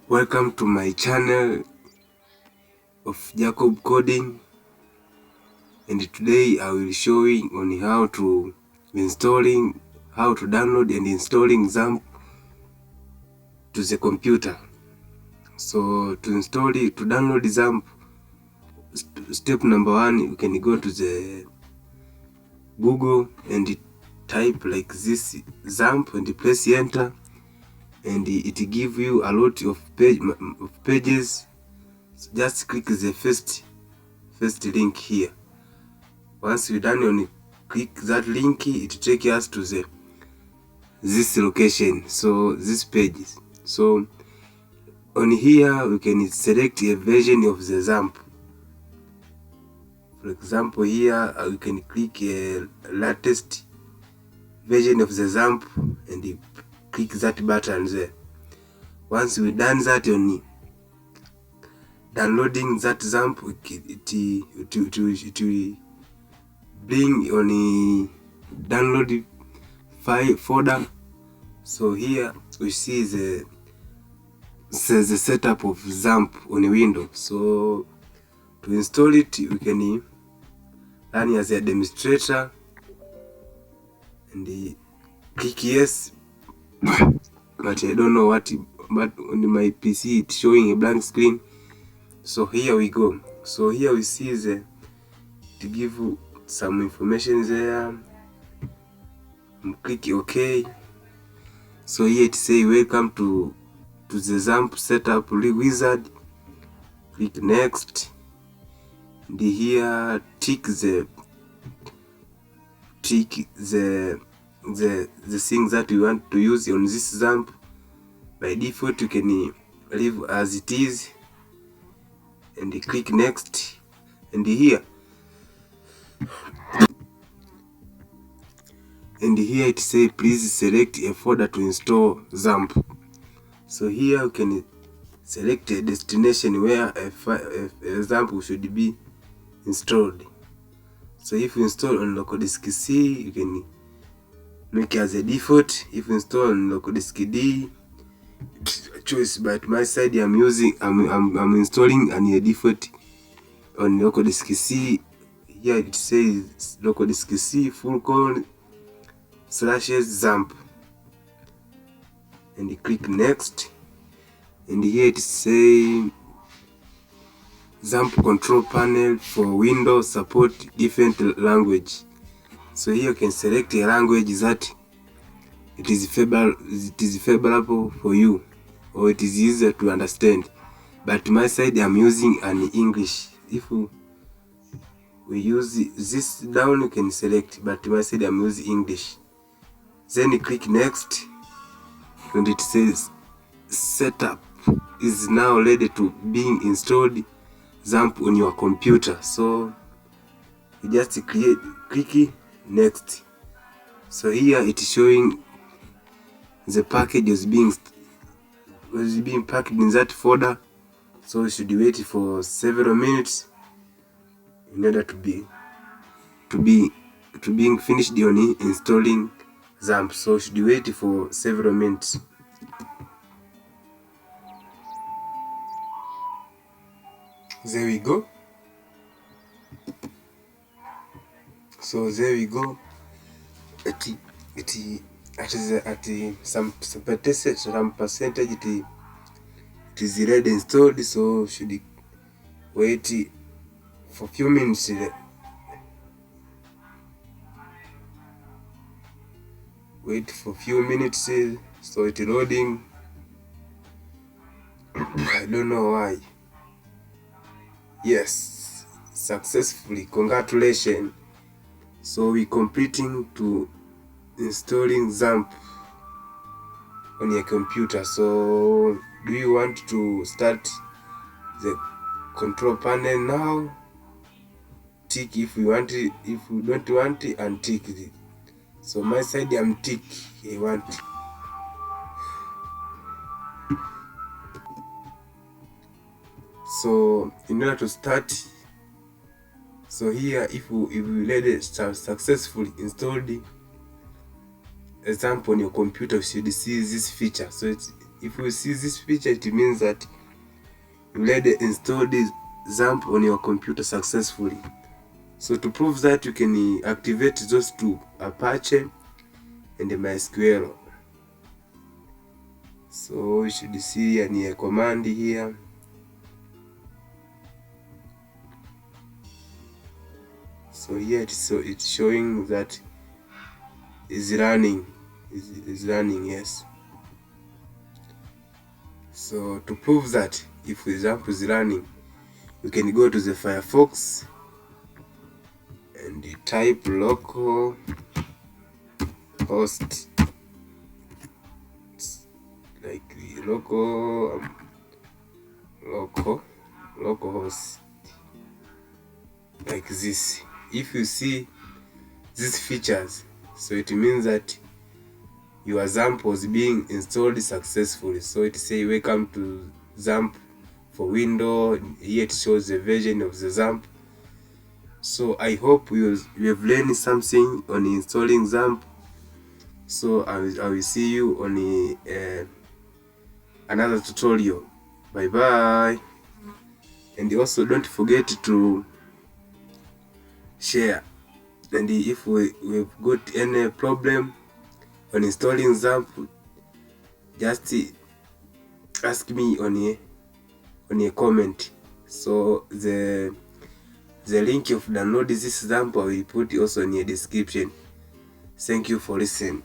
Welcome to my channel of Jacob Coding, and today I will showing on how to download and installing XAMPP to the computer. So to download XAMPP, step number 1, you can go to the Google and type like this XAMPP and press enter, and it give you a lot of pages. So just click the first link here. Once you're done, click that link, it takes us to this location, so this page. So on here we can select a version of the XAMPP. For example, here we can click a latest version of the XAMPP and click that button there. Once we done that, on downloading that XAMPP, it will bring on a download file folder. So here we see the setup of XAMPP on a window. So to install it, we can run as a demonstrator and click yes. But I don't know what, but on my PC it's showing a blank screen. So here we go. So here we see to give you some information there. Click OK. So here it say welcome to the XAMPP setup wizard. Click next, and here tick the things that we want to use on this XAMPP. By default you can leave as it is, and click next, and here it say please select a folder to install XAMPP. So here you can select a destination where a XAMPP should be installed. So if you install on local disk C, you can make it as a default. If you install on local disk D, it's a choice. But my side I'm installing on a default on local disk C. Here it says local disk C /XAMPP, and you click next, and here it say XAMPP control panel for Windows support different language. So here you can select a language that it is favorable for you, or it is easier to understand. But my side I'm using an English. If we use this down, you can select, but my side I'm using English. Then you click next, and it says setup is now ready to being installed XAMPP on your computer. So you just click next. So here it's showing the package was being packed in that folder. So you should wait for several minutes in order to being finished on installing XAMPP. So should wait for several minutes. There we go. So there we go. At some percentage it is already installed. So should wait for a few minutes. Wait for a few minutes. So it's loading. I don't know why. Yes, successfully. Congratulations. So we completing to installing XAMPP on your computer. So do you want to start the control panel now? Tick if you want it. If you don't want it, and tick it. So my side I'm tick, I want it. So in order to start, so here if you already successfully installed XAMPP on your computer, you should see this feature. So if you see this picture, it means that you already installed this XAMPP on your computer successfully. So to prove that, you can activate those two, Apache and MySQL. So you should see a command here. So here it's showing that is running, is running, yes. So to prove that if XAMPP is running, you can go to the Firefox and you type local host, like the local host, like this. If you see these features, so it means that your XAMPP was being installed successfully. So it say welcome to XAMPP for Windows. Here it shows the version of the XAMPP. So I hope you have learned something on installing XAMPP. So I will see you on another tutorial. Bye bye. And also don't forget to share. And if we've got any problem on installing XAMPP, just ask me on a comment. So the link of download this XAMPP I will put also in the description. Thank you for listening.